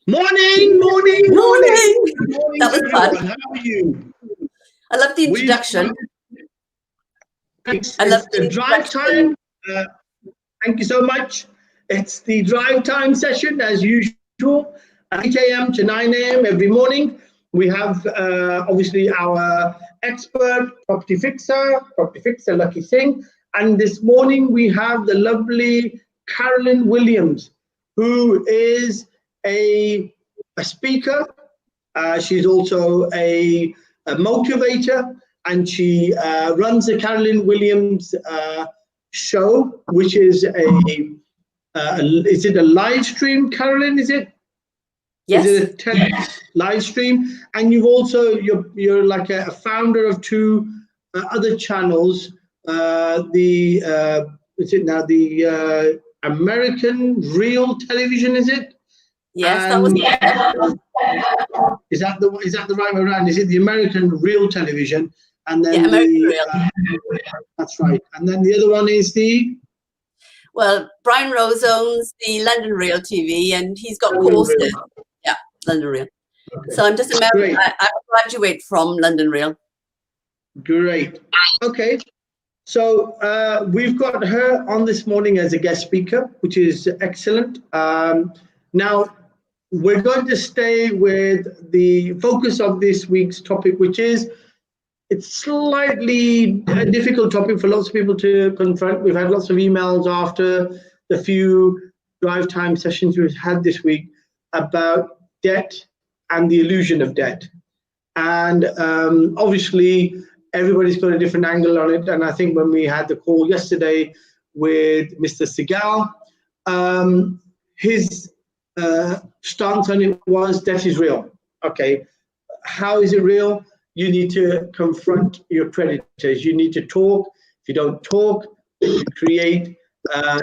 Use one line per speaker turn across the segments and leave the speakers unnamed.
Morning, morning,
Morning.
morning,
That was
everyone.
fun.
How are you?
I love the introduction.
It's
I love
the
the
drive
introduction.
time. Thank you so much. It's the drive time session as usual, 8 a.m. to 9 a.m. every morning. We have obviously our expert property fixer Lakhi Singh, and this morning we have the lovely Carolyn Williams, who is a speaker. She's also a motivator, and she runs the Carolyn Williams show, which is is it a live stream, Carolyn? Is it?
Yes.
Is it a live stream? And you've also you're like a founder of two other channels. Is it now the American Real Television? Is it?
Yes, that was.
Is that the right way around? Is it the American Real Television, and then
American Real?
That's right. And then the other one is the.
Well, Brian Rose owns the London Real TV, and he's got
London
courses.
Real.
Yeah, London Real.
Okay.
So I'm just American.
Great.
I'm a graduate from London Real.
Great. Okay. So we've got her on this morning as a guest speaker, which is excellent. Now, we're going to stay with the focus of this week's topic, which is it's slightly a difficult topic for lots of people to confront. We've had lots of emails after the few drive time sessions we've had this week about debt and the illusion of debt. And obviously, everybody's got a different angle on it. And I think when we had the call yesterday with Mr. Segal, his stance on it was debt is real. Okay, how is it real? You need to confront your creditors. You need to talk. If you don't talk, you create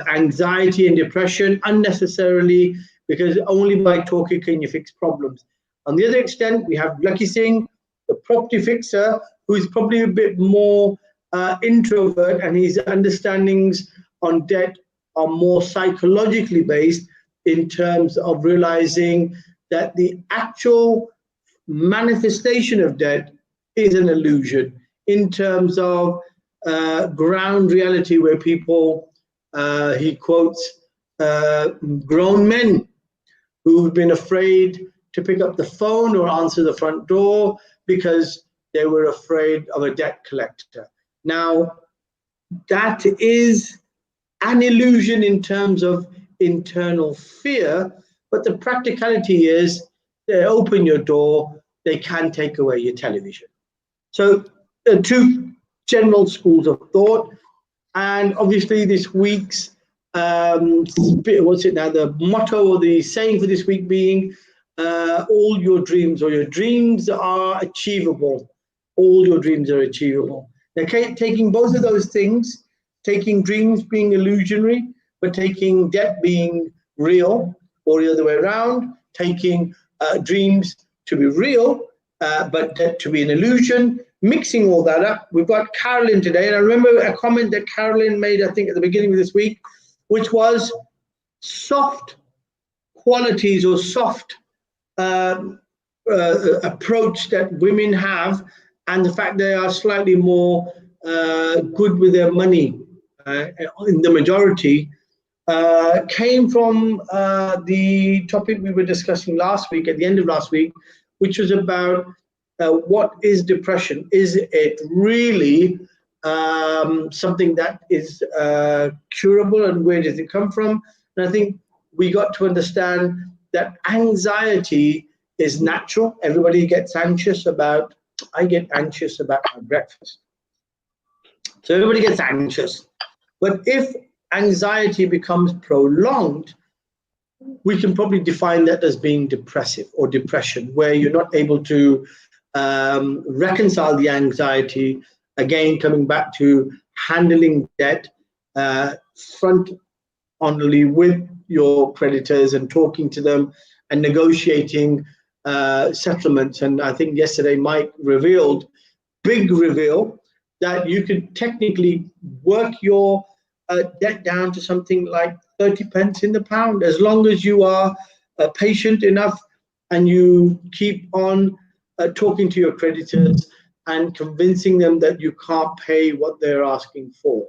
anxiety and depression unnecessarily, because only by talking can you fix problems. On the other extent, we have Lakhi Singh, the property fixer, who is probably a bit more introvert, and his understandings on debt are more psychologically based in terms of realizing that the actual manifestation of debt is an illusion in terms of ground reality, where people, he quotes grown men who've been afraid to pick up the phone or answer the front door because they were afraid of a debt collector. Now, that is an illusion in terms of internal fear, but the practicality is they open your door, they can take away your television. So two general schools of thought. And obviously this week's, what's it now, the motto or the saying for this week being, all your dreams are achievable. All your dreams are achievable. Now, taking both of those things, taking dreams being illusionary, but taking debt being real, or the other way around, taking dreams to be real, but debt to be an illusion, mixing all that up. We've got Carolyn today, and I remember a comment that Carolyn made, I think, at the beginning of this week, which was soft qualities or soft approach that women have, and the fact they are slightly more good with their money in the majority, came from the topic we were discussing last week, at the end of last week, which was about what is depression? Is it really something that is curable, and where does it come from? And I think we got to understand that anxiety is natural. Everybody gets anxious about, I get anxious about my breakfast. So everybody gets anxious. But if anxiety becomes prolonged, we can probably define that as being depressive or depression, where you're not able to reconcile the anxiety. Again, coming back to handling debt front-only with your creditors and talking to them and negotiating settlements. And I think yesterday Mike revealed, big reveal, that you could technically work your debt down to something like 30 pence in the pound, as long as you are patient enough and you keep on talking to your creditors and convincing them that you can't pay what they're asking for.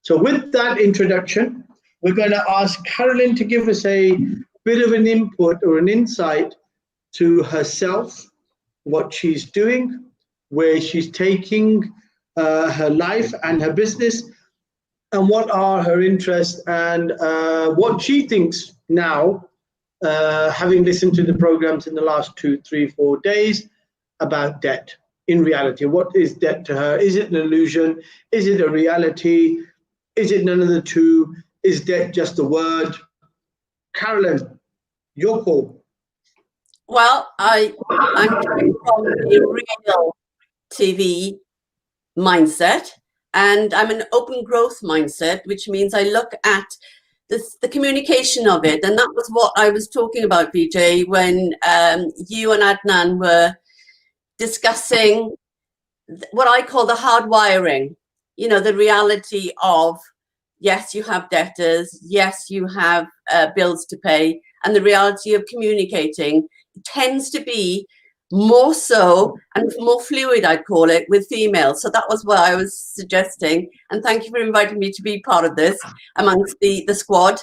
So with that introduction, we're going to ask Carolyn to give us a bit of an input or an insight to herself, what she's doing, where she's taking her life and her business, and what are her interests, and what she thinks now, having listened to the programs in the last 2, 3, 4 days about debt. In reality, what is debt to her? Is it an illusion? Is it a reality? Is it none of the two? Is debt just a word? Carolyn, your call.
Well, I'm coming from the real TV mindset, and I'm an open growth mindset, which means I look at the communication of it. And that was what I was talking about, Vijay, when you and Adnan were discussing what I call the hard wiring, you know, the reality of, yes, you have debtors, yes, you have bills to pay, and the reality of communicating tends to be more so and more fluid, I'd call it, with females. So that was what I was suggesting. And thank you for inviting me to be part of this amongst the squad,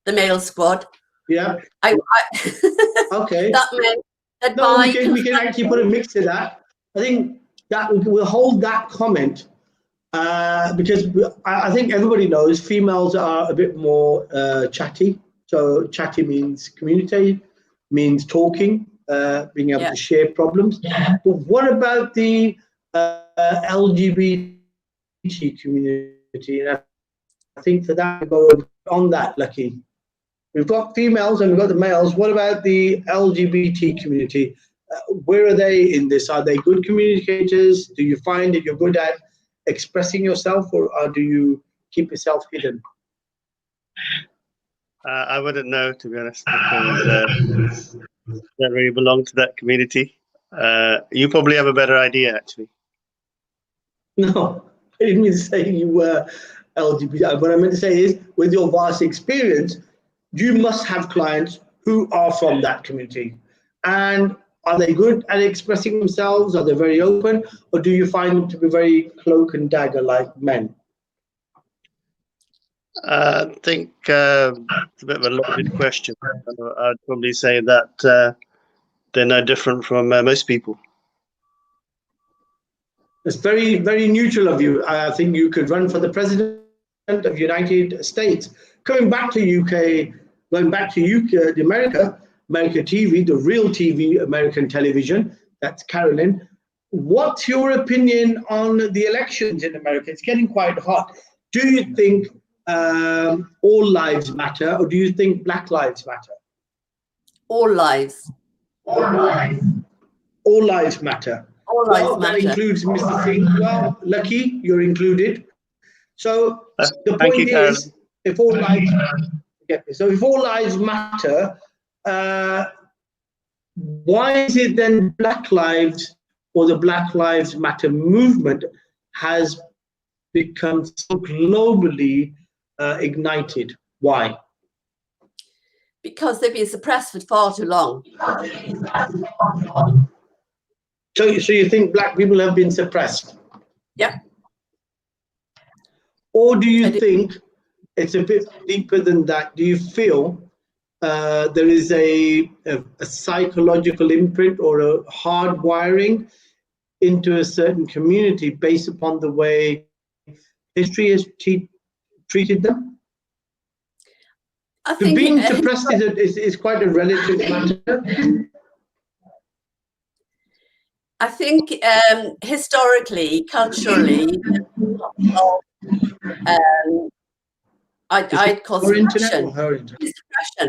the male squad.
Yeah. Okay.
That meant that
no, we can actually put a mix to that. I think that we'll hold that comment because I think everybody knows females are a bit more chatty. So chatty means communicate, means talking, being able to share problems. But what about the LGBT community? And I think for that, go on that, Lakhi. We've got females and we've got the males. What about the LGBT community? Where are they in this? Are they good communicators? Do you find that you're good at expressing yourself, or do you keep yourself hidden?
I wouldn't know, to be honest, because I don't really belong to that community. You probably have a better idea, actually.
No, I didn't mean to say you were LGBT. What I meant to say is, with your vast experience, you must have clients who are from that community. And are they good at expressing themselves? Are they very open? Or do you find them to be very cloak and dagger like men?
I think it's a bit of a loaded question. I'd probably say that they're no different from most people.
It's very, very neutral of you. I think you could run for the president of the United States. Going back to UK, America TV, the real TV, American television, that's Carolyn. What's your opinion on the elections in America? It's getting quite hot. Do you think all lives matter, or do you think Black lives matter?
All lives.
All lives. All lives matter.
All lives matter.
That includes Mr. Singh. Well, Lakhi, you're included. So the point is, if all lives matter, why is it then Black lives, or the Black Lives Matter movement has become so globally ignited? Why?
Because they've been suppressed for far too long.
So you think Black people have been suppressed?
Yeah.
Or do you think it's a bit deeper than that? Do you feel there is a psychological imprint or a hard wiring into a certain community based upon the way history has treated them?
I think
being suppressed is quite a relative matter.
I think historically, culturally, I'd call
her internet or her internet?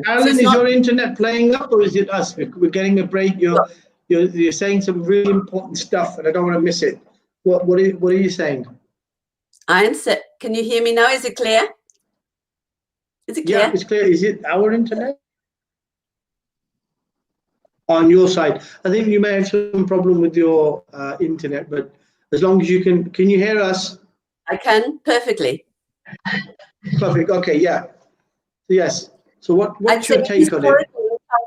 Carolyn, is your internet playing up, or is it us? We're getting a break. You're saying some really important stuff, and I don't want to miss it. What are you saying?
Can you hear me now? Is it clear? Is it clear?
Yeah, it's clear. Is it our internet? On your side, I think you may have some problem with your internet, but as long as you can you hear us?
I can perfectly.
Perfect. Okay. Yeah. Yes. So what's your take on it?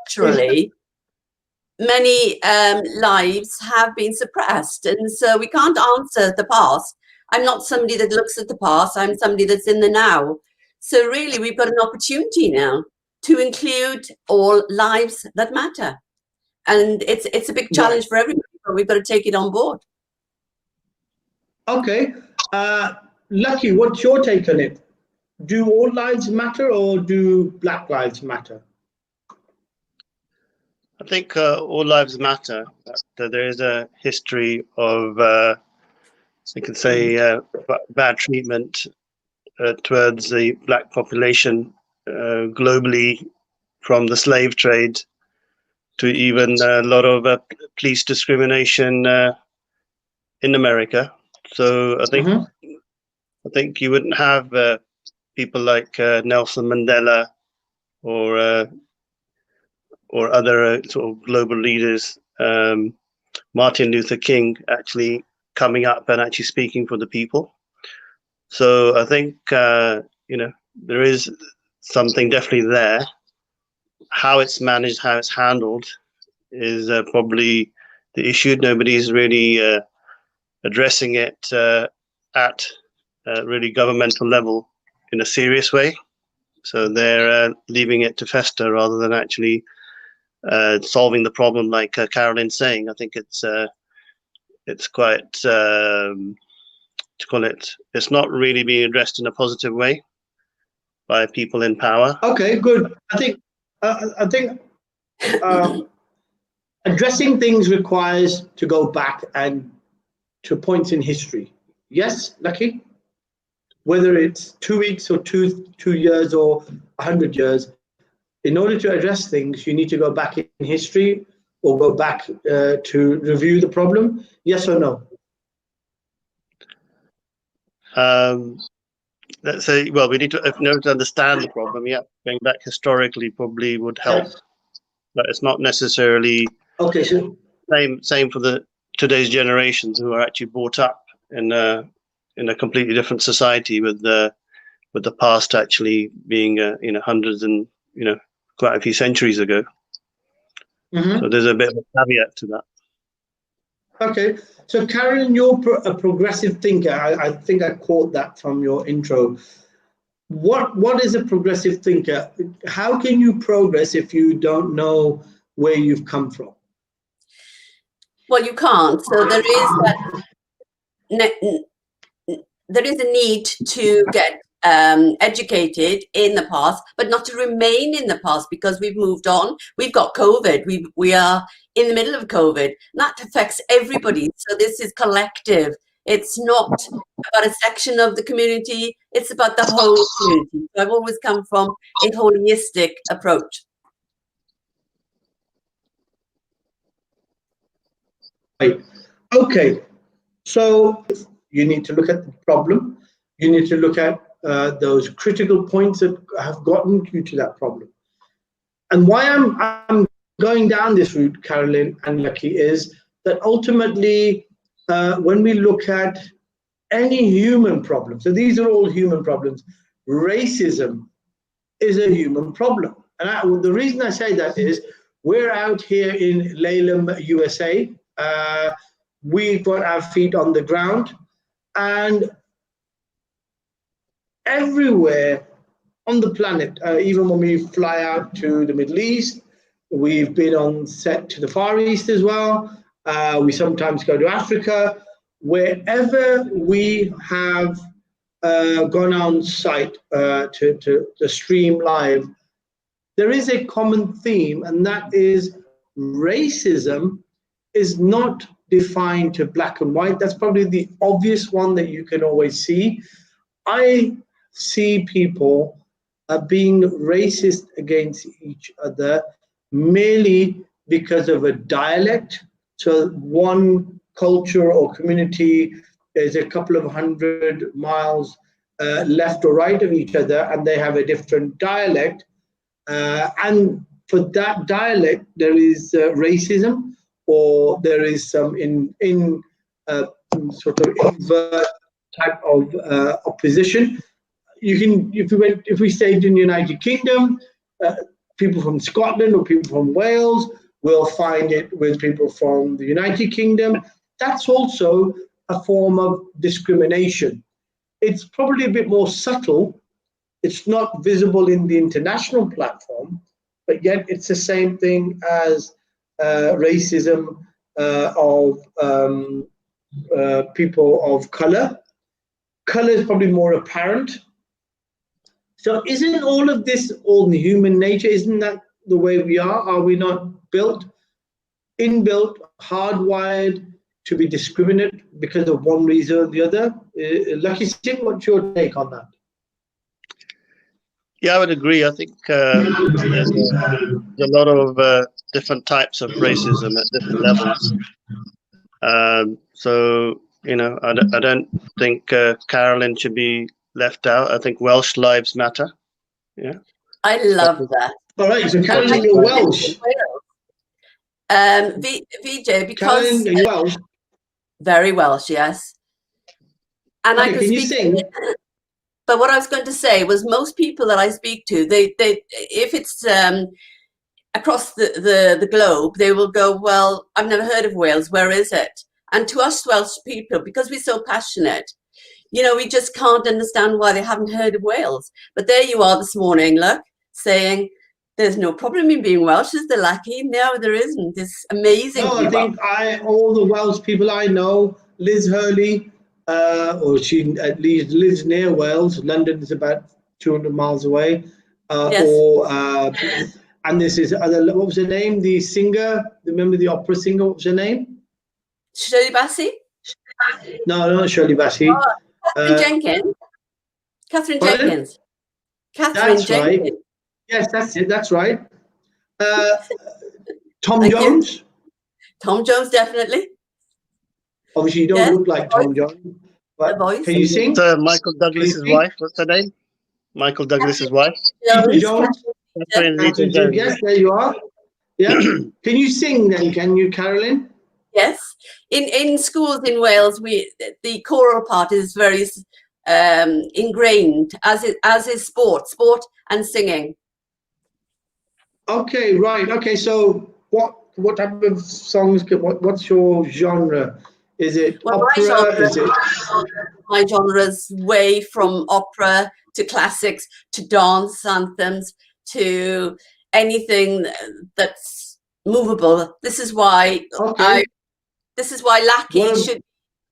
Culturally, many lives have been suppressed, and so we can't answer the past. I'm not somebody that looks at the past, I'm somebody that's in the now. So really, we've got an opportunity now to include all lives that matter. And it's a big challenge for everybody, but we've got to take it on board.
Okay. Lakhi, what's your take on it? Do all lives matter, or do Black lives matter?
I think all lives matter. That there is a history of, you could say, bad treatment towards the Black population globally, from the slave trade to even a lot of police discrimination in America. So I think you wouldn't have people like Nelson Mandela or other sort of global leaders, Martin Luther King, actually coming up and actually speaking for the people. So I think there is something definitely there. How it's managed, how it's handled, is probably the issue. Nobody's really addressing it at really governmental level in a serious way. So they're leaving it to fester rather than actually solving the problem, like Carolyn's saying. I think it's quite to call it. It's not really being addressed in a positive way by people in power.
Okay, good. I think addressing things requires to go back and to points in history. Yes, Lakhi? Whether it's 2 weeks or two years or 100 years, in order to address things, you need to go back in history or go back to review the problem. Yes or no?
Let's say, well, we need to, in order to understand the problem, yeah, going back historically probably would help.
Yes.
But it's not necessarily
okay. So
same for the today's generations who are actually brought up in a completely different society with the past actually being hundreds and quite a few centuries ago. So there's a bit of a caveat to that.
Okay, so Carolyn, you're a progressive thinker. I think I caught that from your intro. What is a progressive thinker? How can you progress if you don't know where you've come from?
Well, you can't. So there is a need to get educated in the past, but not to remain in the past, because we've moved on. We've got COVID. We are in the middle of COVID. And that affects everybody. So this is collective. It's not about a section of the community. It's about the whole community. So I've always come from a holistic approach.
Right. Okay. So you need to look at the problem. You need to look at those critical points that have gotten you to that problem. And why I'm going down this route, Carolyn and Lakhi, is that ultimately, when we look at any human problem, so these are all human problems, racism is a human problem. And the reason I say that is we're out here in Laleham, USA. We've got our feet on the ground, and everywhere on the planet, even when we fly out to the Middle East, we've been on set to the Far East as well. We sometimes go to Africa. Wherever we have gone on site to stream live, there is a common theme, and that is racism is not defined to black and white. That's probably the obvious one that you can always see. I see people being racist against each other merely because of a dialect. So one culture or community is a couple of 100 miles left or right of each other, and they have a different dialect. And for that dialect, there is racism, or there is some sort of invert type of opposition. You can, if we stayed in the United Kingdom, people from Scotland or people from Wales We'll find it with people from the United Kingdom. That's also a form of discrimination. It's probably a bit more subtle. It's not visible in the international platform, but yet it's the same thing as racism of people of color. Color is probably more apparent. So isn't all of this all human nature? Isn't that the way we are? Are we not built, inbuilt, hardwired to be discriminate because of one reason or the other? Lakhi Singh, what's your take on that?
Yeah, I would agree. I think there's a lot of different types of racism at different levels. So, you know, I don't think Carolyn should be left out. I think Welsh lives matter. Yeah.
I love that.
All right, so Carolyn, you're Welsh.
VJ, because
Carolyn, you're Welsh.
Very Welsh, yes. And
Okay,
I could
can you
speak.
sing?
But what I was going to say was most people that I speak to, they if it's across the globe, they will go, well, I've never heard of Wales. Where is it? And to us Welsh people, because we're so passionate, you know, we just can't understand why they haven't heard of Wales. But there you are this morning, look, saying there's no problem in being Welsh, is there, Lakhi? No, there isn't. It's amazing.
No, I think all the Welsh people I know, Liz Hurley, or she at least lives near Wales. London is about 200 miles away.
Yes.
And this is what was her name? The singer. Remember the opera singer? What was her name?
Shirley Bassey?
No, not Shirley Bassey.
Catherine Jenkins. Catherine
pardon?
Jenkins. Catherine
That's
Jenkins.
right. Yes, that's it. That's right. Tom
Thank
Jones.
you. Tom Jones, definitely.
Obviously, you don't look like Tom Jones. But
The voice.
can you sing?
Michael Douglas's wife. What's her name? Michael Douglas's wife.
Jones.
Catherine Jones.
Yes, there you are. Yeah. Can you sing then? Can you, Carolyn?
Yes. In schools in Wales, the choral part is very ingrained, as is sport and singing.
Okay, right. Okay, so what type of songs? What's your genre? Is it opera?
My genre's way from opera to classics to dance anthems to anything that's movable. This is why Lakhi should be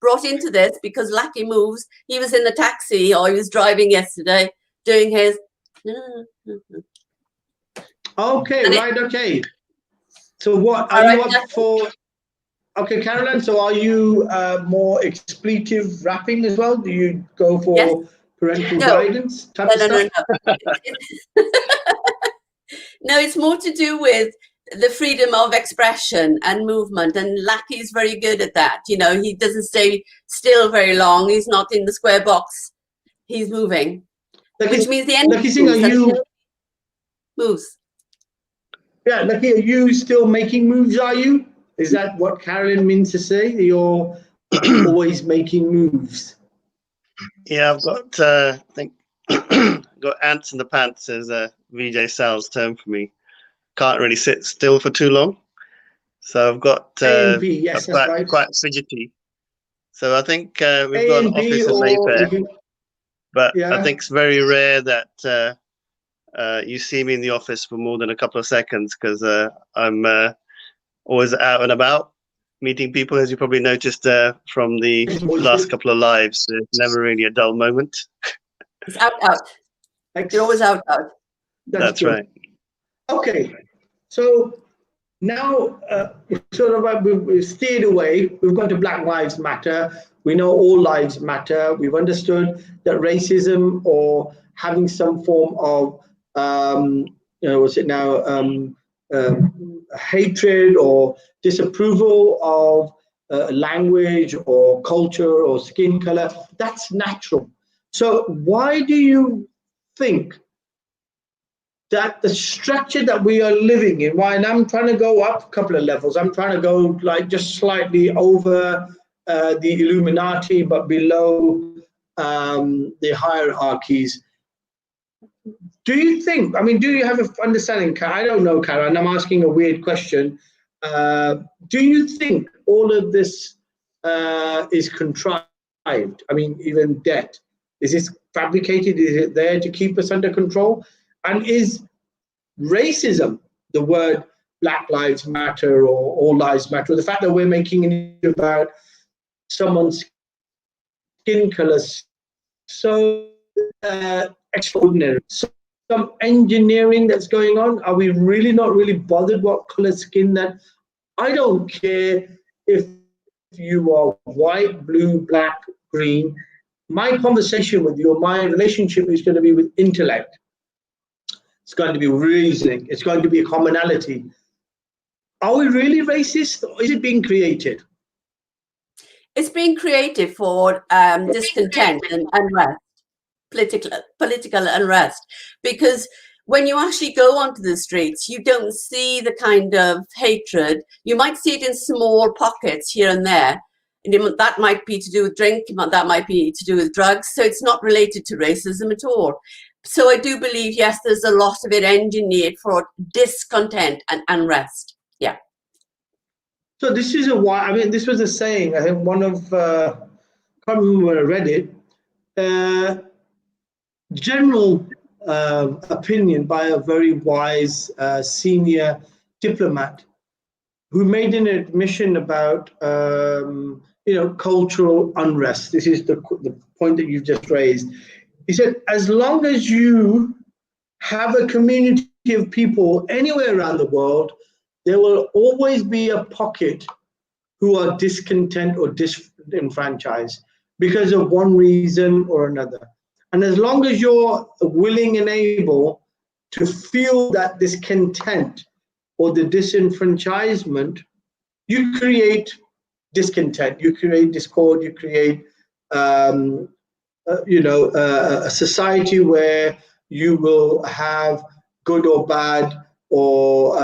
brought into this, because Lakhi moves. He was in the taxi, or he was driving yesterday doing his.
Okay, right. Okay. So what are you up for? Okay, Carolyn, so are you more expletive rapping as well? Do you go for parental guidance type of stuff?
No, it's more to do with the freedom of expression and movement, and Lakhi is very good at that. You know, he doesn't stay still very long. He's not in the square box. He's moving, which means the end moves.
Yeah, Lakhi, are you still making moves, are you? Is that what Carolyn means to say? You're always making moves?
Yeah, I've got, I think, got ants in the pants, as VJ Sal's term for me. Can't really sit still for too long. So I've got
yes,
quite fidgety. So I think we've got an office in Mayfair. But I think it's very rare that you see me in the office for more than a couple of seconds, because I'm always out and about meeting people, as you probably noticed from the last couple of lives. There's never really a dull moment.
It's out. You're always out.
That's right.
Okay, so now we've steered away. We've gone to Black Lives Matter. We know all lives matter. We've understood that racism or having some form of hatred or disapproval of language or culture or skin color, that's natural. So why do you think that the structure that we are living in, and I'm trying to go up a couple of levels, I'm trying to go like just slightly over the Illuminati but below the hierarchies. Do you think, do you have an understanding, I don't know, Karen, I'm asking a weird question. Do you think all of this is contrived? I mean, even debt. Is this fabricated? Is it there to keep us under control? And is racism, the word Black Lives Matter or All Lives Matter, the fact that we're making it about someone's skin color so extraordinary, some engineering that's going on? Are we really not really bothered what color skin that? I don't care if you are white, blue, black, green. My conversation with you, my relationship is going to be with intellect. It's going to be reasoning. It's going to be a commonality. Are we really racist, or is it being created?
It's being created for discontent and unrest, political unrest, because when you actually go onto the streets, you don't see the kind of hatred. You might see it in small pockets here and there. And that might be to do with drink, that might be to do with drugs. So it's not related to racism at all. So I do believe, yes, there's a lot of it engineered for discontent and unrest. Yeah.
So this is I mean, this was a saying, I think one of, I can't remember where I read it, general opinion by a very wise senior diplomat who made an admission about cultural unrest. This is the point that you've just raised. He said, as long as you have a community of people anywhere around the world, there will always be a pocket who are discontent or disenfranchised because of one reason or another. And as long as you're willing and able to feel that discontent or the disenfranchisement, you create discontent, you create discord, you create a society where you will have good or bad or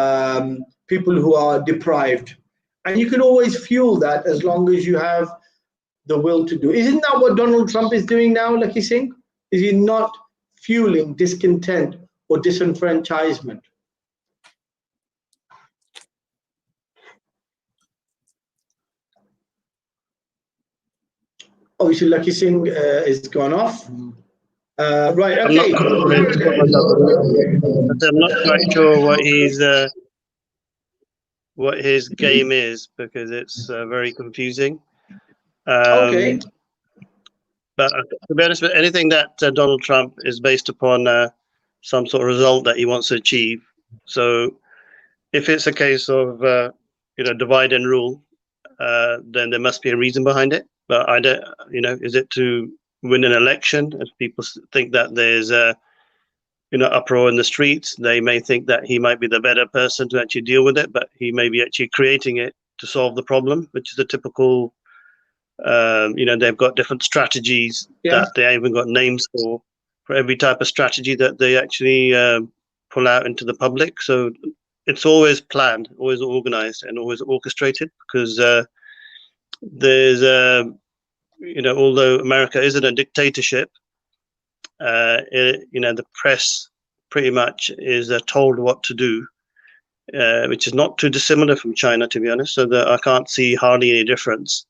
people who are deprived. And you can always fuel that as long as you have the will to do. Isn't that what Donald Trump is doing now, Lakhi Singh? Is he not fueling discontent or disenfranchisement? Obviously, Lakhi Singh is gone off. Right, okay.
I'm not quite sure what his game is, because it's very confusing.
Okay.
But to be honest, with anything that Donald Trump is based upon some sort of result that he wants to achieve. So if it's a case of divide and rule, then there must be a reason behind it. But I don't, is it to win an election? If people think that there's uproar in the streets, they may think that he might be the better person to actually deal with it, but he may be actually creating it to solve the problem, which is a typical. They've got different strategies that they even got names for every type of strategy that they actually pull out into the public. So it's always planned, always organized, and always orchestrated, because there's although America isn't a dictatorship, the press pretty much is told what to do, which is not too dissimilar from China, to be honest. So that I can't see hardly any difference.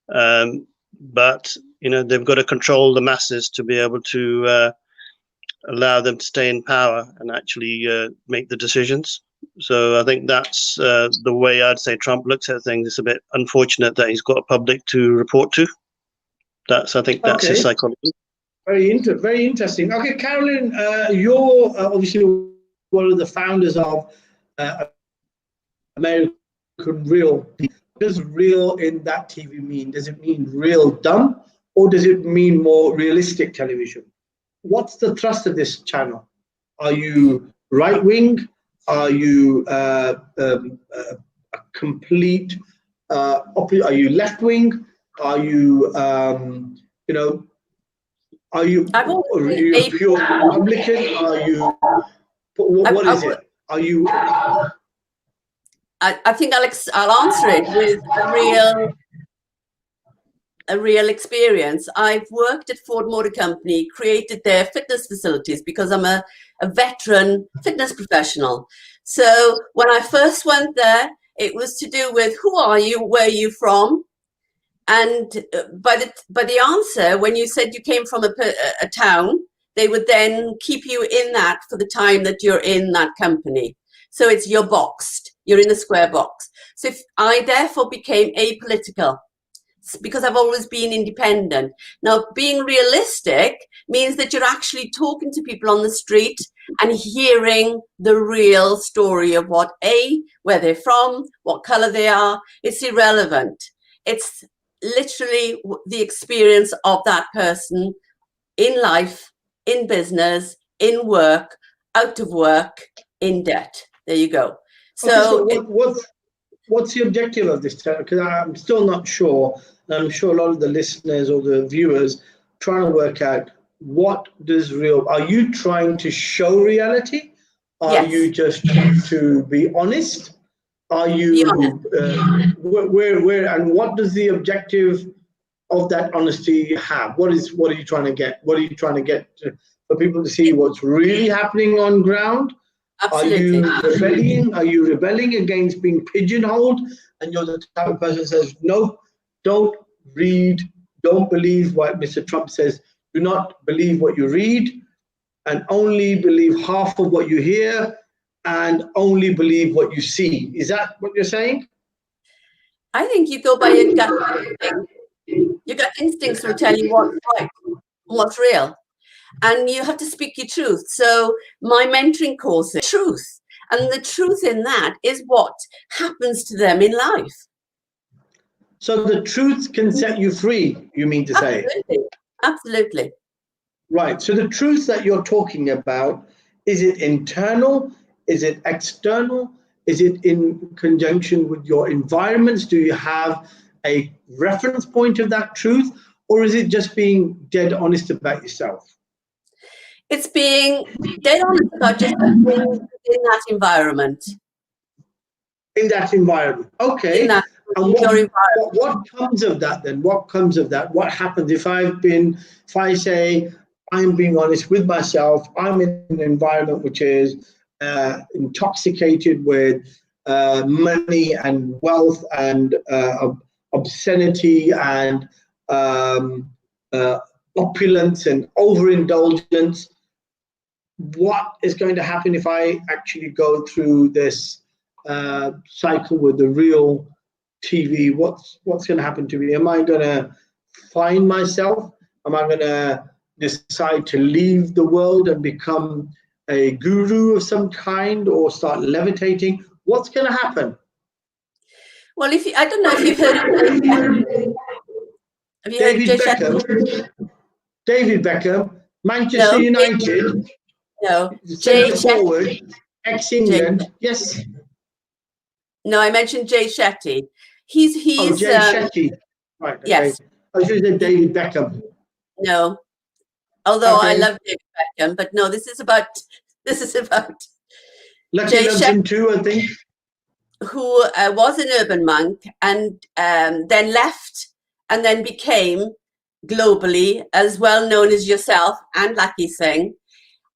But they've got to control the masses to be able to allow them to stay in power and actually make the decisions. So I think that's the way I'd say Trump looks at things. It's a bit unfortunate that he's got a public to report to. I think that's his psychology.
Very interesting. Okay, Carolyn, you're obviously one of the founders of American Real. What does real in that TV mean? Does it mean real dumb, or does it mean more realistic television? What's the thrust of this channel? Are you right wing? Are you a complete are you left wing? Are you are you a pure Republican? Are you what is it? Are you?
I think I'll answer it with a real experience. I've worked at Ford Motor Company, created their fitness facilities because I'm a veteran fitness professional. So when I first went there, It was to do with who are you, where are you from, and by the answer, when you said you came from a town, they would then keep you in that for the time that you're in that company. So you're boxed. You're in a square box. So if I therefore became apolitical, because I've always been independent. Now, being realistic means that you're actually talking to people on the street and hearing the real story of where they're from, what color they are. It's irrelevant. It's literally the experience of that person in life, in business, in work, out of work, in debt. There you go. So,
what's the objective of this? Because I'm still not sure. I'm sure a lot of the listeners or the viewers trying to work out, what does real? Are you trying to show reality? Are you just trying to be honest? Are you where and what does the objective of that honesty have? What are you trying to get? What are you trying to get for people to see what's really happening on ground?
Absolutely.
Are you rebelling against being pigeonholed? And you're the type of person who says, no, don't read, don't believe what Mr. Trump says. Do not believe what you read, and only believe half of what you hear, and only believe what you see. Is that what you're saying?
I think you go by your gut instinct. Your gut instincts will tell you what's right, what's real. And you have to speak your truth. So my mentoring course is truth. And the truth in that is what happens to them in life.
So the truth can set you free, you mean to say?
Absolutely. Absolutely.
Right. So the truth that you're talking about, is it internal? Is it external? Is it in conjunction with your environments? Do you have a reference point of that truth? Or is it just being dead honest about yourself?
It's being dead honest about just being in that environment.
In that environment. Okay.
In that,
and what comes of that then? What comes of that? What happens if I say I'm being honest with myself, I'm in an environment which is intoxicated with money and wealth and obscenity and opulence and overindulgence? What is going to happen if I actually go through this cycle with the real TV? What's going to happen to me? Am I going to find myself? Am I going to decide to leave the world and become a guru of some kind, or start levitating? What's going to happen?
Well, I don't know if you've heard of
David Beckham. David Beckham, Manchester United.
No,
Centre forward, ex-England. Yes.
No, I mentioned Jay Shetty. He's
Jay Shetty. Right. Okay.
Yes.
I should have said David Beckham.
No, although I love David Beckham, but no, this is about
Lakhi
Jay
loves him too, I think.
Who was an urban monk and then left and then became globally as well known as yourself and Lakhi Singh.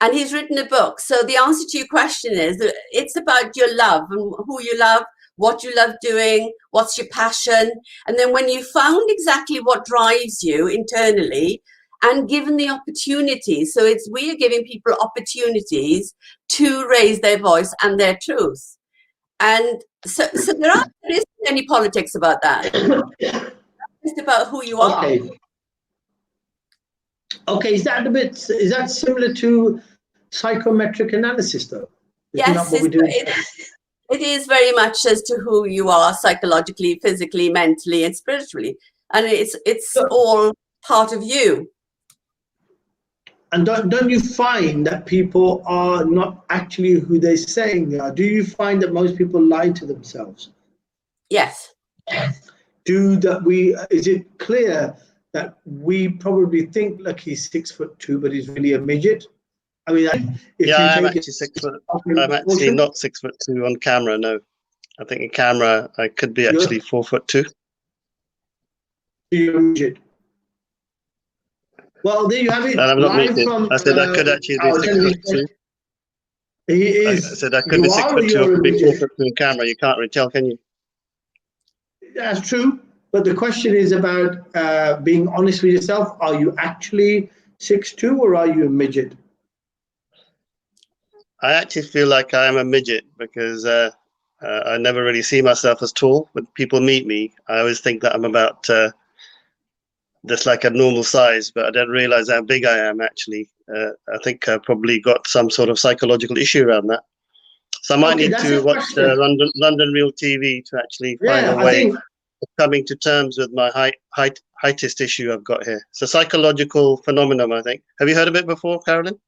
And he's written a book. So the answer to your question is that it's about your love and who you love, what you love doing, what's your passion. And then when you found exactly what drives you internally and given the opportunity, so we are giving people opportunities to raise their voice and their truth. And so there isn't any politics about that. It's about who you are.
Okay, is that similar to psychometric analysis though?
Yes, it is very much as to who you are psychologically, physically, mentally, and spiritually. And it's all part of you.
And don't you find that people are not actually who they're saying they are? Do you find that most people lie to themselves?
Yes.
Is it clear that we probably think Lakhi's 6'2", but he's really a midget? I mean,
I'm actually 6 foot. I'm actually not 6'2" on camera. No, I think in camera I could be actually 4'2".
You're a midget. Well, there you have it.
And I'm not midget. I said I could actually be 6'2".
He is.
I said I could be 6'2". I could be 4'2" in camera. You can't really tell, can you?
That's true. But the question is about being honest with yourself. Are you actually 6'2" or are you a midget?
I actually feel like I am a midget because I never really see myself as tall. When people meet me, I always think that I'm about just like a normal size, but I don't realize how big I am actually. I think I probably got some sort of psychological issue around that. So I might need to watch London Real TV to actually find a way of coming to terms with my heightist issue I've got here. It's a psychological phenomenon, I think. Have you heard of it before, Carolyn?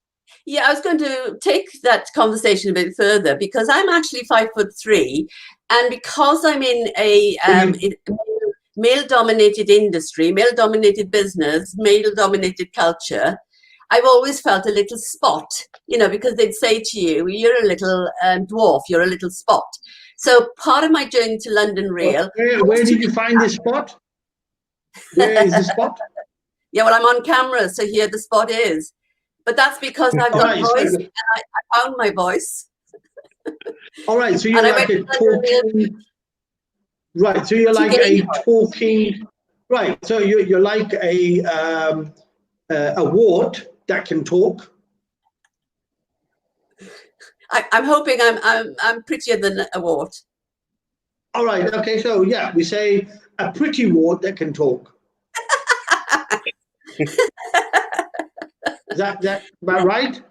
Yeah, I was going to take that conversation a bit further because I'm actually 5'3", and because I'm in a male-dominated industry, male-dominated business, male-dominated culture, I've always felt a little spot, you know, because they'd say to you, you're a little dwarf, you're a little spot. So part of my journey to London Real.
Where did you find this spot? Where is the spot?
Yeah, well, I'm on camera, so here the spot is. But that's because I've got voice, and I found my voice.
All right, so you're like a talking. Right, so you're like a talking. Right, so you're like a wart that can talk.
I'm hoping I'm prettier than a wart.
All right, okay, so yeah, we say a pretty wart that can talk. Is that about right?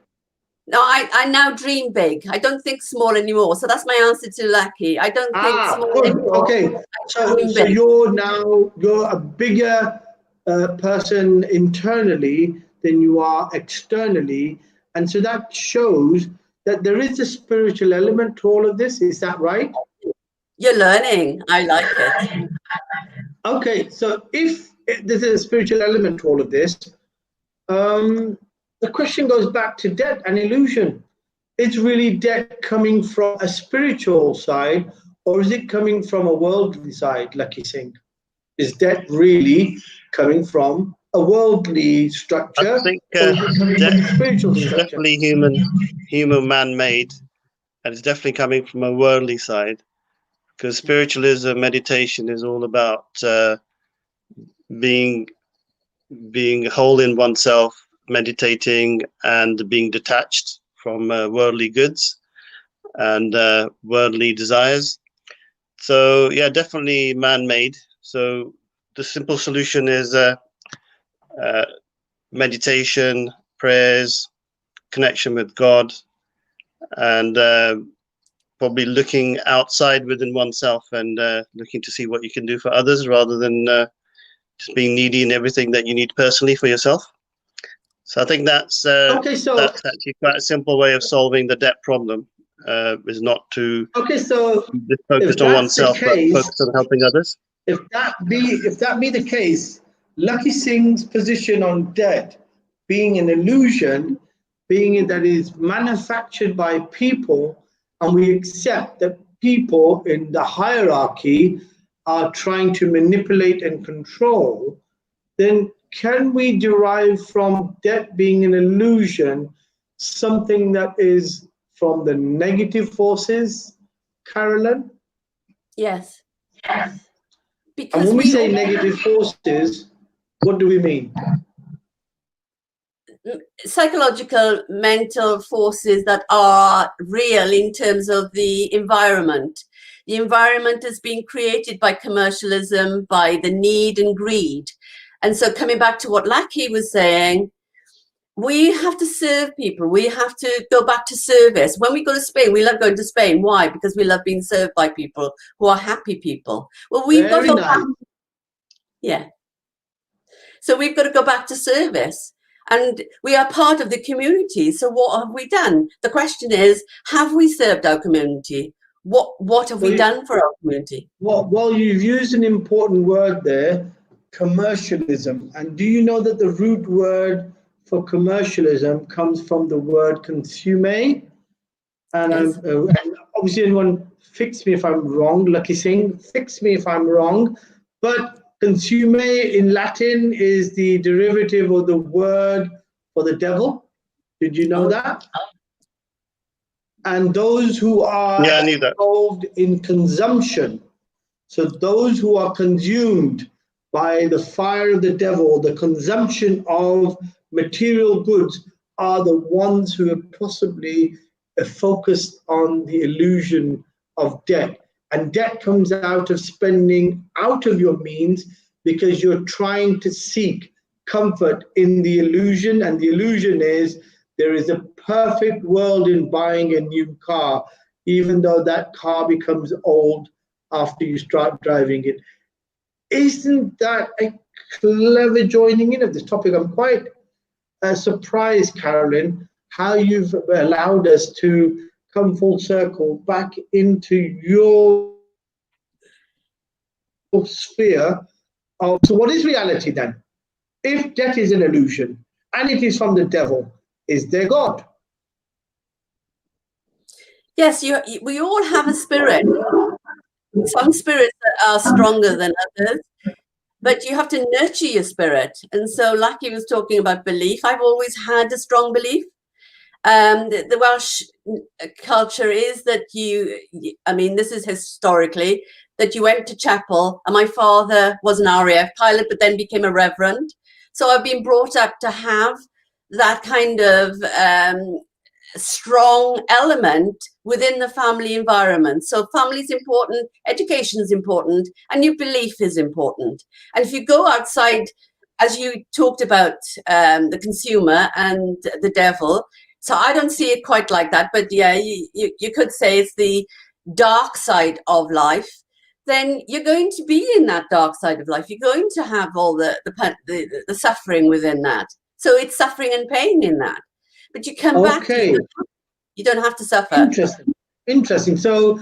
No, I now dream big. I don't think small anymore. So that's my answer to Lakhi. I don't think small anymore.
Okay, so you're a bigger person internally than you are externally, and so that shows that there is a spiritual element to all of this. Is that right?
You're learning. I like it.
Okay, so if there's a spiritual element to all of this, the question goes back to debt and illusion. Is really debt coming from a spiritual side, or is it coming from a worldly side, Lakhi Singh? Is debt really coming from a worldly structure?
I think spiritual structure? Definitely human man-made, and it's definitely coming from a worldly side, because spiritualism, meditation is all about being whole in oneself, meditating and being detached from worldly goods and worldly desires. So yeah, definitely man-made. So the simple solution is meditation, prayers, connection with God, and probably looking outside within oneself and looking to see what you can do for others rather than just being needy in everything that you need personally for yourself. So I think that's that's actually quite a simple way of solving the debt problem. Is not to just focus on oneself, but focus on helping others.
If that be the case, Lakhi Singh's position on debt being an illusion, being that is manufactured by people, and we accept that people in the hierarchy are trying to manipulate and control, then can we derive from debt being an illusion something that is from the negative forces, Carolyn?
Yes. Yes.
Because and when we say negative forces, what do we mean?
Psychological, mental forces that are real in terms of the environment. The environment is being created by commercialism, by the need and greed. And so coming back to what Lakhi was saying, we have to serve people. We have to go back to service. When we go to Spain, we love going to Spain. Why? Because we love being served by people who are happy people. Well, we've got to go back. Yeah. So we've got to go back to service. And we are part of the community. So what have we done? The question is, have we served our community? What have we done for our community?
Well, you've used an important word there, commercialism. And do you know that the root word for commercialism comes from the word consume? And, yes. And obviously anyone fix me if I'm wrong, Lakhi Singh, fix me if I'm wrong, but consume in Latin is the derivative of the word for the devil. Did you know that? And those who are involved in consumption. So those who are consumed by the fire of the devil, the consumption of material goods, are the ones who have possibly focused on the illusion of debt. And debt comes out of spending out of your means because you're trying to seek comfort in the illusion. And the illusion is there is a perfect world in buying a new car, even though that car becomes old after you start driving it. Isn't that a clever joining in of this topic? I'm quite surprised, Carolyn, how you've allowed us to come full circle back into your sphere of, so what is reality then? If debt is an illusion and it is from the devil, is there God?
Yes, we all have a spirit. Some spirits are stronger than others, but you have to nurture your spirit. And so Lakhi was talking about belief. I've always had a strong belief. The Welsh culture is that I mean, this is historically, that you went to chapel, and my father was an RAF pilot, but then became a reverend. So I've been brought up to have that kind of strong element within the family environment. So family is important, education is important, and your belief is important. And if you go outside, as you talked about the consumer and the devil, so I don't see it quite like that, but yeah, you could say it's the dark side of life. Then you're going to be in that dark side of life. You're going to have all the suffering within that. So it's suffering and pain in that. But you come back, you don't have to suffer.
Interesting. So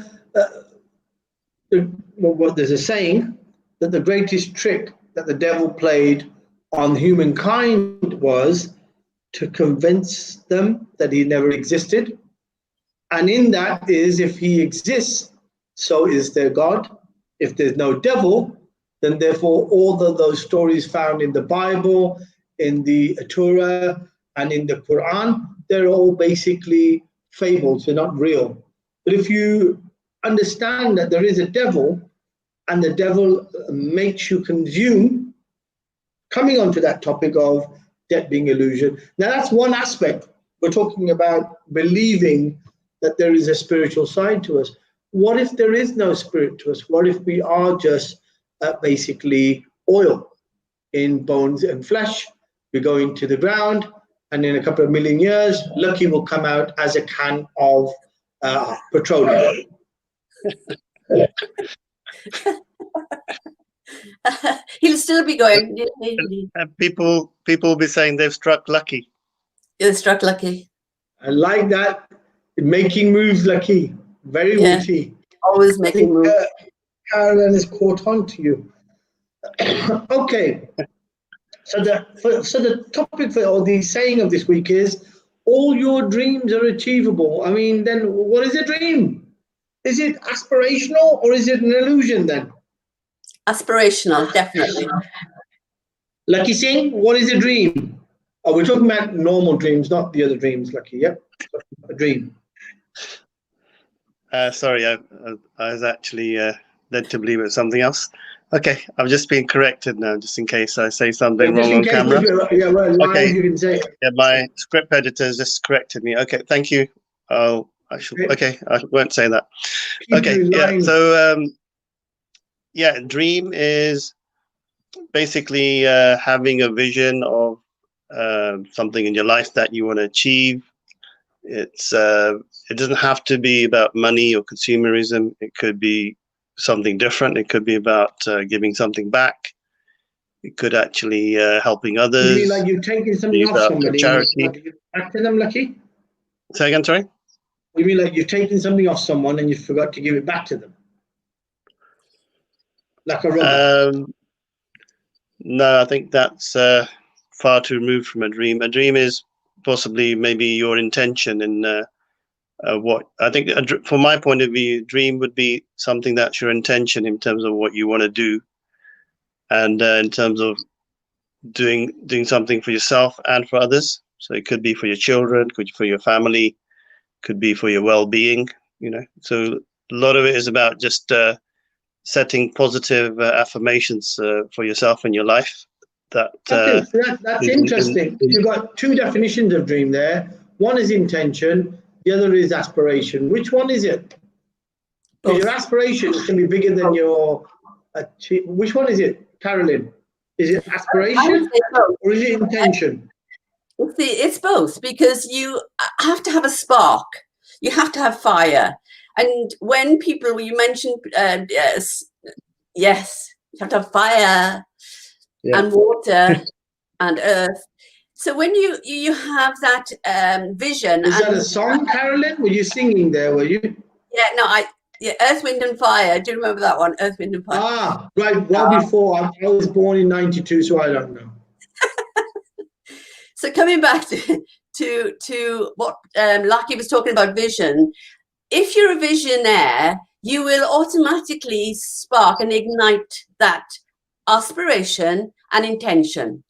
there's a saying that the greatest trick that the devil played on humankind was to convince them that he never existed. And in that is, if he exists, so is there God. If there's no devil, then therefore all of those stories found in the Bible, in the Torah, and in the Quran, they're all basically fables, they're not real. But if you understand that there is a devil, and the devil makes you consume, coming on to that topic of debt being illusion, now that's one aspect. We're talking about believing that there is a spiritual side to us. What if there is no spirit to us? What if we are just basically oil in bones and flesh? We're going to the ground, and in a couple of million years, Lakhi will come out as a can of petroleum.
He'll still be going.
People will be saying they've struck Lakhi.
You've struck Lakhi.
I like that. Making moves, Lakhi. Very witty.
Always making moves.
Carolyn has caught on to you. Okay. So the topic for, or the saying of this week is, all your dreams are achievable. I mean, then what is a dream? Is it aspirational or is it an illusion then?
Aspirational, definitely.
Lakhi Singh, what is a dream? Oh, we're talking about normal dreams, not the other dreams, Lakhi. Yep, a dream.
Sorry, I was actually led to believe it was something else. Okay, I've just been corrected now, just in case I say something wrong on camera.
Well,
okay,
you can say.
Yeah, my script editor has just corrected me. Okay, thank you. I won't say that. Okay, yeah. So yeah, dream is basically having a vision of something in your life that you want to achieve. It doesn't have to be about money or consumerism. It could be something different. It could be about giving something back. It could actually helping others.
You mean like you've taken something off somebody?
Charity.
Back to them, Lakhi?
Say again, sorry?
You mean like you've taken something off someone and you forgot to give it back to them? Like a rubber?
No, I think that's far too removed from a dream. A dream is possibly maybe your intention and what I think from my point of view, dream would be something that's your intention in terms of what you want to do, and in terms of doing something for yourself and for others. So it could be for your children, could be for your family, could be for your well-being. So a lot of it is about just setting positive affirmations for yourself and your life. That
okay, so that's interesting. You've got two definitions of dream there. One is intention, the other is aspiration. Which one is it? Because your aspiration can be bigger than your which one is it, Carolyn? Is it aspiration or is it intention?
See, it's both, because you have to have a spark. You have to have fire. And when people, you mentioned, yes, you have to have fire and water and earth. So when you have that vision.
Is that a song, Carolyn? Were you singing there, were you?
Yeah, no, Earth, Wind and Fire. Do you remember that one? Earth, Wind and Fire.
Ah, right, well before. I was born in 92, so I don't know.
So coming back to what Lakhi was talking about, vision. If you're a visionaire, you will automatically spark and ignite that aspiration and intention.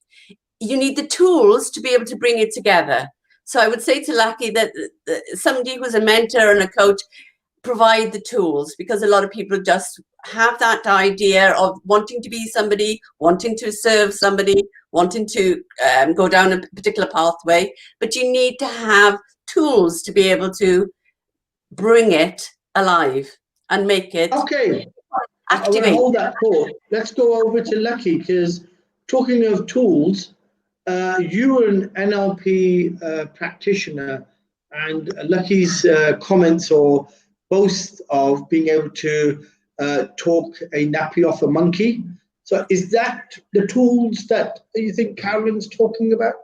You need the tools to be able to bring it together. So I would say to Lakhi that somebody who's a mentor and a coach, provide the tools, because a lot of people just have that idea of wanting to be somebody, wanting to serve somebody, wanting to go down a particular pathway, but you need to have tools to be able to bring it alive and make it
okay.
activate.
I want to hold that thought. Let's go over to Lakhi, because talking of tools, you were an NLP practitioner, and Lakhi's comments or boast of being able to talk a nappy off a monkey. So is that the tools that you think Carolyn's talking about?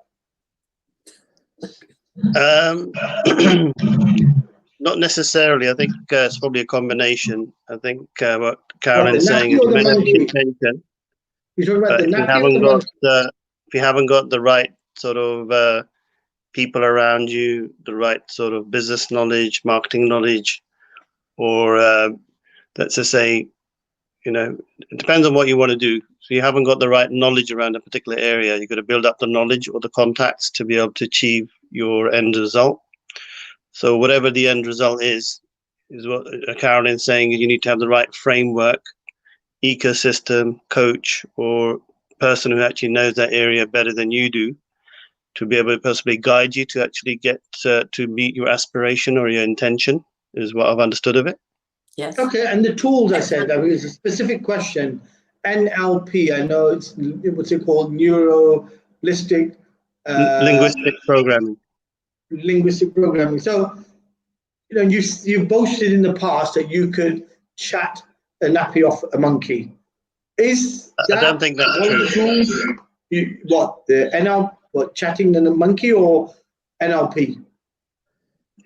Not necessarily. I think it's probably a combination. I think what Carolyn's saying is
You're talking about the nappy or the monkey?
If you haven't got the right sort of people around you, the right sort of business knowledge, marketing knowledge, or let's just say, it depends on what you want to do. So you haven't got the right knowledge around a particular area. You've got to build up the knowledge or the contacts to be able to achieve your end result. So whatever the end result is what Carolyn's saying. You need to have the right framework, ecosystem, coach, or person who actually knows that area better than you do, to be able to possibly guide you to actually get to meet your aspiration or your intention, is what I've understood of it.
Yes.
Okay, and the tools I said, that was a specific question. NLP, I know it's what's it called, linguistic
programming.
Linguistic programming. So, you boasted in the past that you could chat a nappy off a monkey. I
don't think that's true.
Chatting than a monkey, or NLP?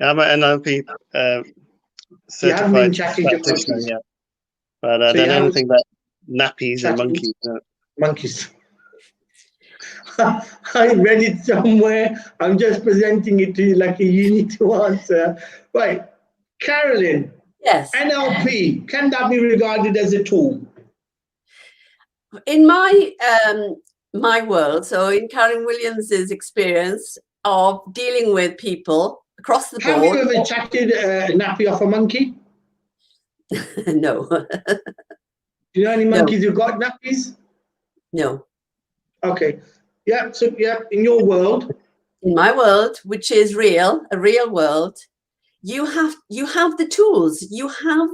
I'm an NLP certified practitioner, yeah. But I don't think that nappies and monkeys. No.
Monkeys. I read it somewhere. I'm just presenting it to you, Lakhi. You need to answer. Right. Carolyn.
Yes.
NLP, can that be regarded as a tool?
In my my world, so in Carolyn Williams's experience of dealing with people across the board.
Have you ever chatted a nappy off a monkey?
No.
Do you know any monkeys who got nappies?
No.
Okay. Yeah. So in your world.
In my world, which is real, a real world, you have the tools. You have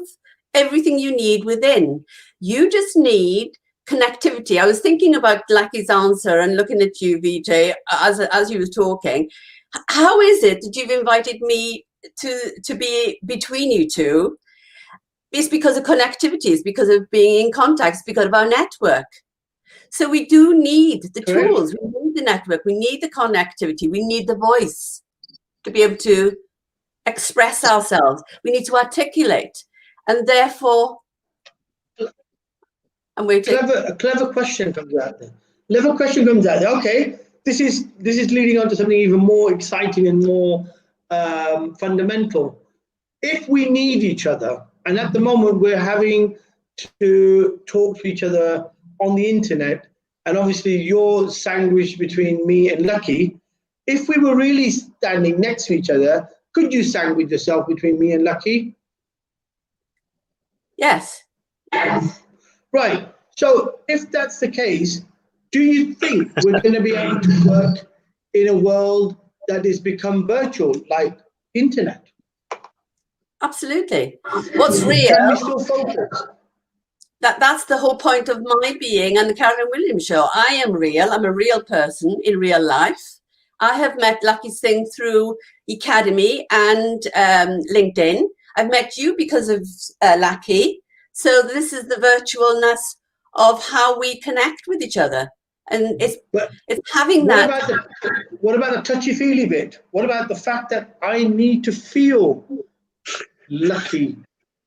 everything you need within. You just need connectivity. I was thinking about Lakhi's answer and looking at you, Vijay, as you was talking. How is it that you've invited me to be between you two? It's because of connectivity. It's because of being in contact. It's because of our network. So we do need the tools. We need the network. We need the connectivity. We need the voice to be able to express ourselves. We need to articulate. And therefore,
a clever question comes out there. Okay, this is leading on to something even more exciting and more fundamental. If we need each other, and at the moment we're having to talk to each other on the internet, and obviously you're sandwiched between me and Lakhi, if we were really standing next to each other, could you sandwich yourself between me and Lakhi?
Yes.
Right. So if that's the case, do you think we're going to be able to work in a world that has become virtual, like internet?
Absolutely. What's real?
Can we still focus?
That's the whole point of my being on the Carolyn Williams show. I am real. I'm a real person in real life. I have met Lakhi Singh through Academy and LinkedIn. I've met you because of Lakhi. So this is the virtualness of how we connect with each other. And it's having that.
What about the touchy-feely bit? What about the fact that I need to feel Lakhi,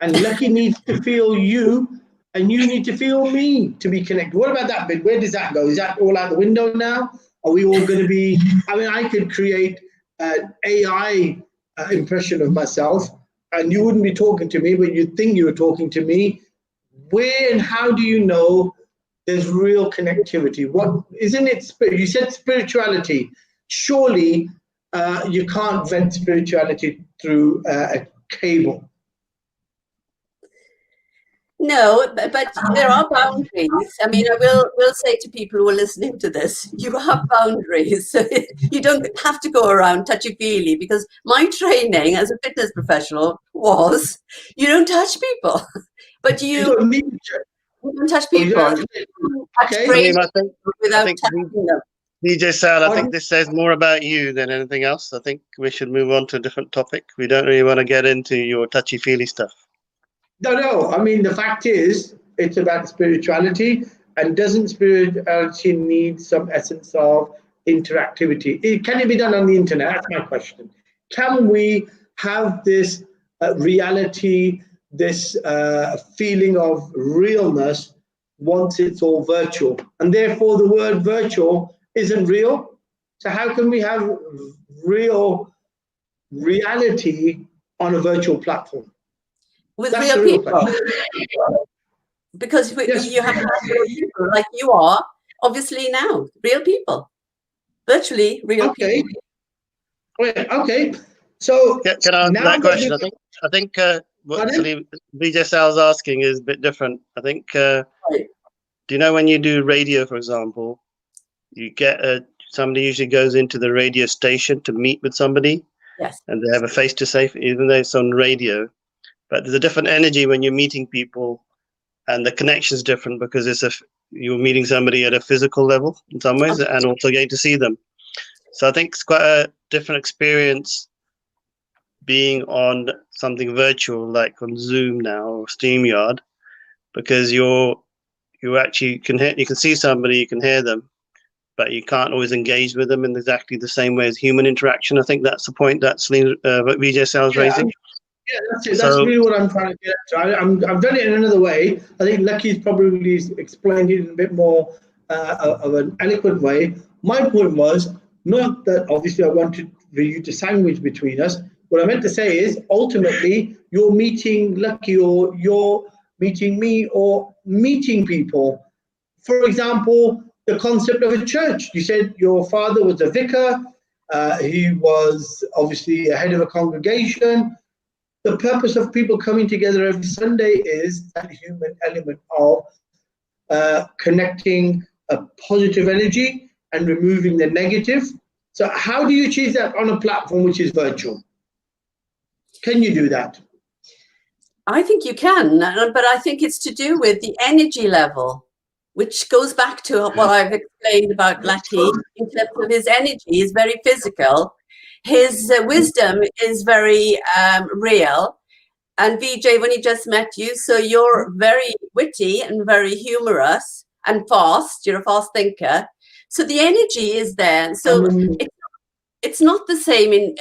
and Lakhi needs to feel you, and you need to feel me to be connected? What about that bit? Where does that go? Is that all out the window now? Are we all going to be, I mean, I could create an AI impression of myself, and you wouldn't be talking to me, but you'd think you were talking to me. Where and how do you know there's real connectivity? What isn't it? You said spirituality. Surely you can't vent spirituality through a cable.
No, but there are boundaries. I mean, I will say to people who are listening to this, you have boundaries. So you don't have to go around touchy-feely, because my training as a fitness professional was you don't touch people, but you don't need to. You don't touch people.
Okay.
Without touching them.
DJ Sal, I think this says more about you than anything else. I think we should move on to a different topic. We don't really want to get into your touchy-feely stuff.
No. I mean, the fact is, it's about spirituality, and doesn't spirituality need some essence of interactivity? Can it be done on the internet? That's my question. Can we have this reality, this feeling of realness once it's all virtual? And therefore, the word virtual isn't real. So how can we have real reality on a virtual platform?
With real people, because you have real people like you are, obviously now, real people, virtually real people.
Okay. So
can I answer that question? I think what BJ Sal's asking is a bit different. I think, do you know when you do radio, for example, you get somebody usually goes into the radio station to meet with somebody,
yes,
and they have a face-to-face, even though it's on radio. But there's a different energy when you're meeting people, and the connection is different because you're meeting somebody at a physical level in some ways, and also getting to see them. So I think it's quite a different experience being on something virtual like on Zoom now or StreamYard, because you actually you can see somebody, you can hear them, but you can't always engage with them in exactly the same way as human interaction. I think that's the point that Vijay Sal's raising.
Yeah, that's it. That's really what I'm trying to get to. I've done it in another way. I think Lakhi's probably explained it in a bit more of an eloquent way. My point was not that obviously I wanted for you to sandwich between us. What I meant to say is ultimately you're meeting Lakhi, or you're meeting me, or meeting people. For example, the concept of a church. You said your father was a vicar. He was obviously a head of a congregation. The purpose of people coming together every Sunday is that human element of connecting a positive energy and removing the negative. So how do you achieve that on a platform which is virtual? Can you do that?
I think you can, but I think it's to do with the energy level, which goes back to what I've explained about Lakhi in terms of his energy is very physical. His wisdom is very real. And Vijay, when he just met you, so you're very witty and very humorous and fast. You're a fast thinker. So the energy is there. So it's not the same in,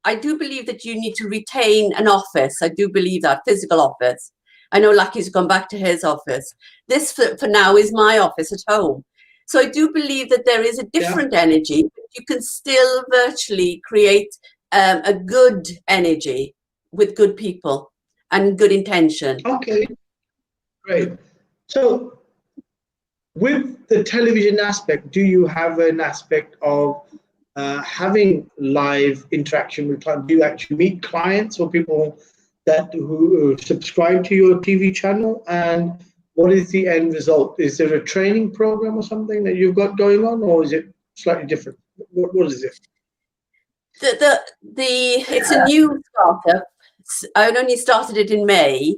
I do believe that you need to retain an office. I do believe that, physical office. I know Lakhi's gone back to his office. This for now is my office at home. So I do believe that there is a different energy, but you can still virtually create a good energy with good people and good intention.
Okay, great. So with the television aspect, do you have an aspect of having live interaction with clients? Do you actually meet clients or people that who subscribe to your TV channel, and what is the end result? Is there a training program or something that you've got going on, or is it slightly different? What is it?
It's a new startup. I only started it in May,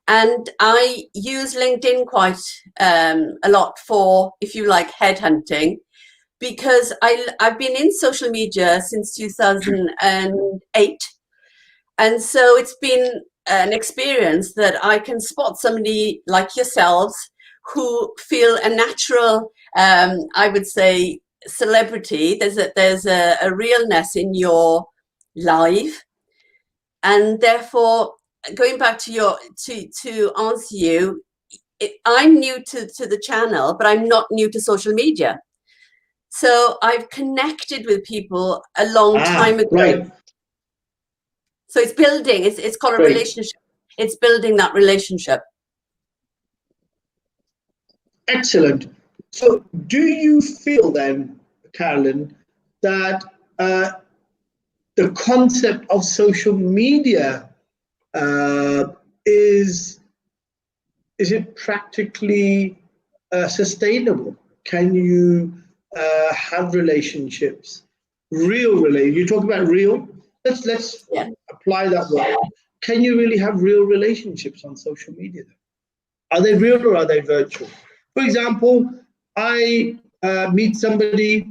and I use LinkedIn quite a lot for, if you like, headhunting, because I've been in social media since 2008, and so it's been an experience that I can spot somebody like yourselves who feel a natural, I would say, celebrity. There's a realness in your life, and therefore, going back to to answer you, I'm new to the channel, but I'm not new to social media. So I've connected with people a long time ago.
Right.
So it's building. It's called a
Great.
relationship. It's building that relationship.
Excellent. So do you feel then, Carolyn, that the concept of social media is it practically sustainable? Can you have relationships, you talk about real, let's apply that word. Can you really have real relationships on social media? Are they real or are they virtual? For example, I meet somebody,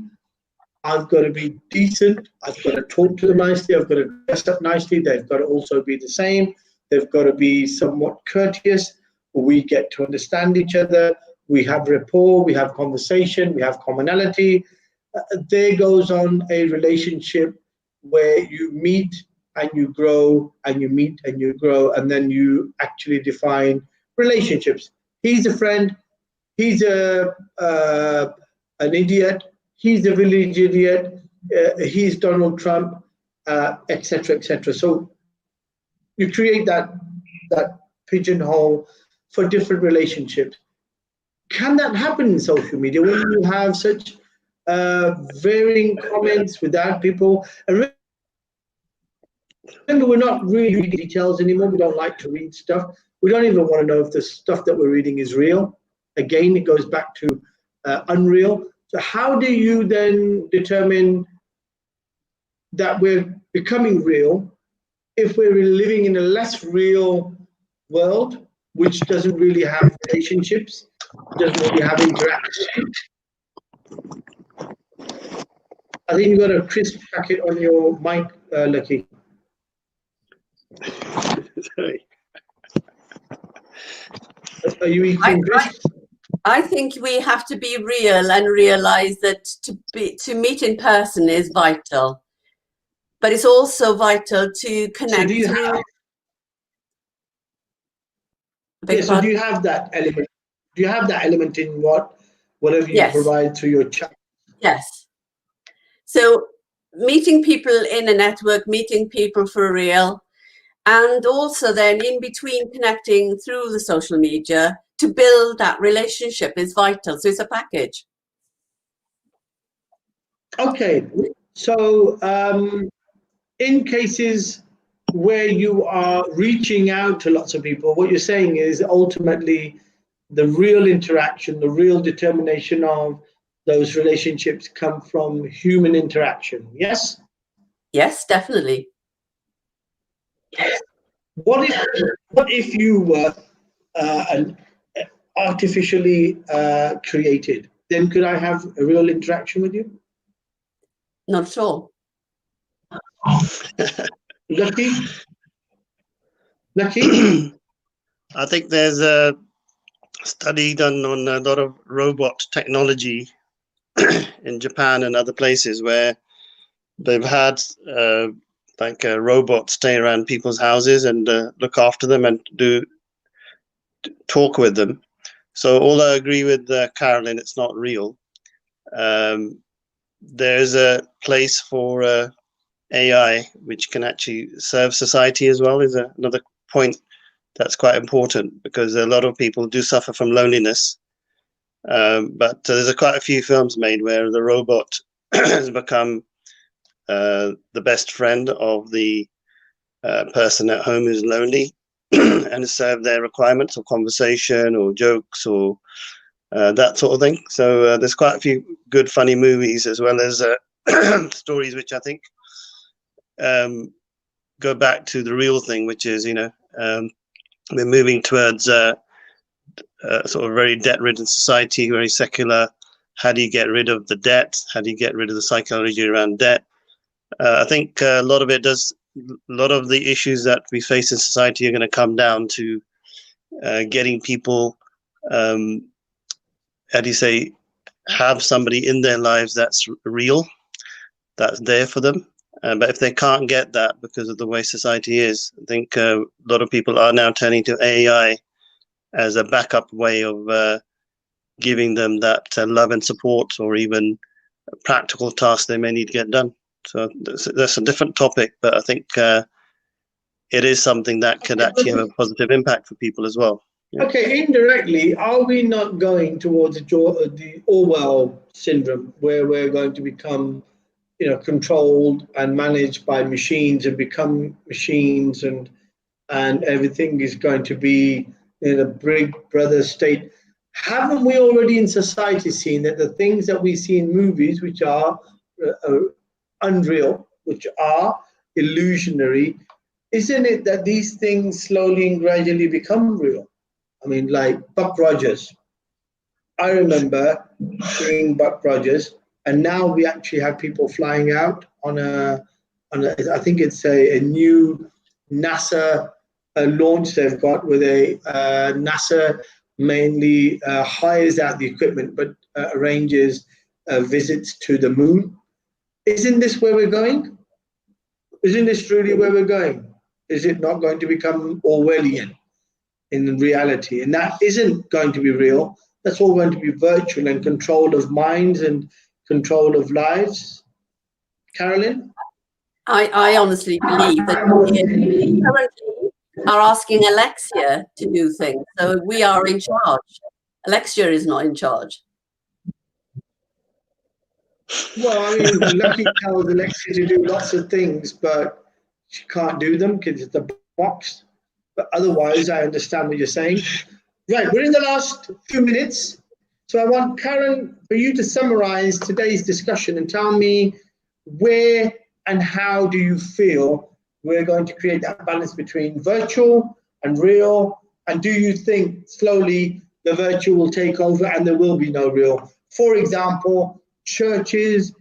I've got to be decent, I've got to talk to them nicely, I've got to dress up nicely, they've got to also be the same, they've got to be somewhat courteous, we get to understand each other, we have rapport, we have conversation, we have commonality. There goes on a relationship where you meet and you grow, and you meet and you grow, and then you actually define relationships. He's a friend, he's an idiot, he's a village idiot, he's Donald Trump, etc., etc. So you create that pigeonhole for different relationships. Can that happen in social media when you have such varying comments without people? And remember, we're not really reading details anymore. We don't like to read stuff. We don't even want to know if the stuff that we're reading is real. Again, it goes back to unreal. So how do you then determine that we're becoming real if we're living in a less real world, which doesn't really have relationships, doesn't really have interaction? I think you've got a crisp packet on your mic, Lakhi.
Sorry.
Are you eating crisp?
I think we have to be real and realize that to meet in person is vital, but it's also vital to connect.
So do you have that element? Do you have that element in whatever you provide through your chat?
Yes. So meeting people in a network, meeting people for real, and also then in between connecting through the social media to build that relationship is vital. So it's a package.
Okay. So in cases where you are reaching out to lots of people, what you're saying is ultimately the real interaction, the real determination of those relationships come from human interaction. Yes?
Yes, definitely.
What if you were artificially created? Then could I have a real interaction with you?
Not at all.
Lakhi?
I think there's a study done on a lot of robot technology in Japan and other places where they've had like a robot stay around people's houses and look after them and talk with them. So although I agree with Carolyn, it's not real. There's a place for AI which can actually serve society as well, is another point that's quite important, because a lot of people do suffer from loneliness. But there's quite a few films made where the robot has become the best friend of the person at home who's lonely and serve their requirements of conversation or jokes or that sort of thing. So there's quite a few good, funny movies, as well as stories which I think go back to the real thing, which is, we're moving towards sort of very debt-ridden society, very secular. How do you get rid of the debt? How do you get rid of the psychology around debt? I think a lot of the issues that we face in society are going to come down to getting people, how do you say, have somebody in their lives that's real, that's there for them. But if they can't get that because of the way society is, I think a lot of people are now turning to AI as a backup way of giving them that love and support, or even practical tasks they may need to get done. So that's a different topic, but I think it is something that could actually have a positive impact for people as well. Yeah.
Okay, indirectly, are we not going towards the Orwell syndrome, where we're going to become, controlled and managed by machines and become machines, and everything is going to be in a big brother state? Haven't we already in society seen that the things that we see in movies, which are unreal, which are illusionary, isn't it that these things slowly and gradually become real? I mean, like Buck Rogers. I remember seeing Buck Rogers, and now we actually have people flying out on a I think it's a new NASA launch they've got, with NASA mainly hires out the equipment, but arranges visits to the moon. Isn't this where we're going? Isn't this really where we're going? Is it not going to become Orwellian in reality? And that isn't going to be real. That's all going to be virtual and control of minds and control of lives. Carolyn?
I honestly believe that we currently are asking Alexia to do things. So we are in charge. Alexia is not in charge.
Well, I mean, Lakhi tells Alexia to do lots of things, but she can't do them because it's a box. But otherwise, I understand what you're saying. Right, we're in the last few minutes. So I want, Karen, for you to summarize today's discussion and tell me where and how do you feel we're going to create that balance between virtual and real? And do you think slowly the virtual will take over and there will be no real? For example, churches,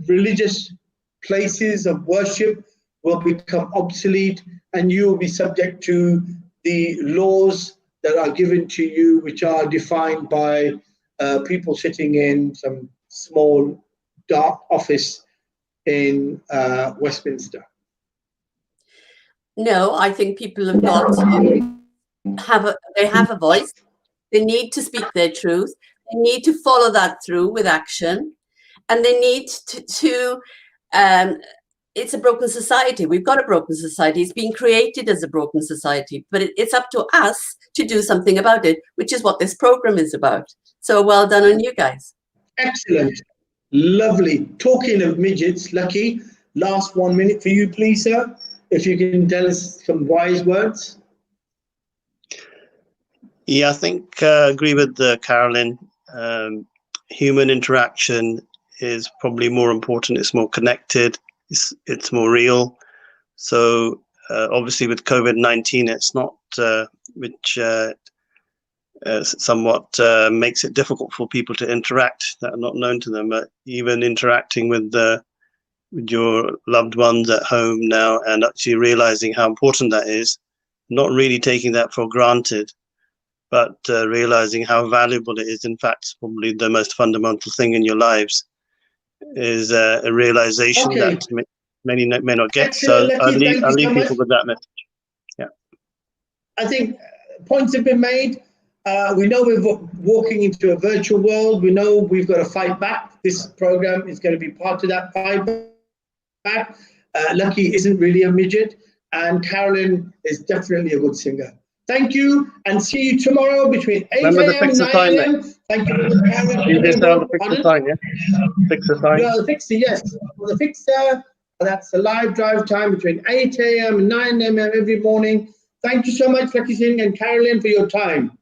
religious places of worship will become obsolete, and you will be subject to the laws that are given to you, which are defined by people sitting in some small dark office in Westminster.
No, I think people have got they have a voice. They need to speak their truth. They need to follow that through with action, and they need to it's a broken society. We've got a broken society. It's being created as a broken society, but it's up to us to do something about it, which is what this program is about. So well done on you guys.
Excellent. Lovely. Talking of midgets, Lakhi, last 1 minute for you, please, sir. If you can tell us some wise words.
Yeah, I think I agree with Carolyn. Human interaction is probably more important. It's more connected. It's more real. So obviously with COVID-19, it's not, which somewhat makes it difficult for people to interact that are not known to them. But even interacting with your loved ones at home now, and actually realizing how important that is, not really taking that for granted, but realizing how valuable it is. In fact, probably the most fundamental thing in your lives is a realization that many may not get.
Excellent,
so
Lakhi,
I'll leave people with that message. Yeah.
I think points have been made. We know we're walking into a virtual world. We know we've got to fight back. This program is going to be part of that fight back. Lakhi isn't really a midget, and Carolyn is definitely a good singer. Thank you, and see you tomorrow between 8 a.m. and 9 a.m. Thank you, Carolyn.
You just have to fix the sign, yeah? Fix the sign.
Yeah, the fixer, yes. Well, the fixer That's the live drive time between 8 a.m. and 9 a.m. every morning. Thank you so much, Lakhi Singh and Carolyn, for your time.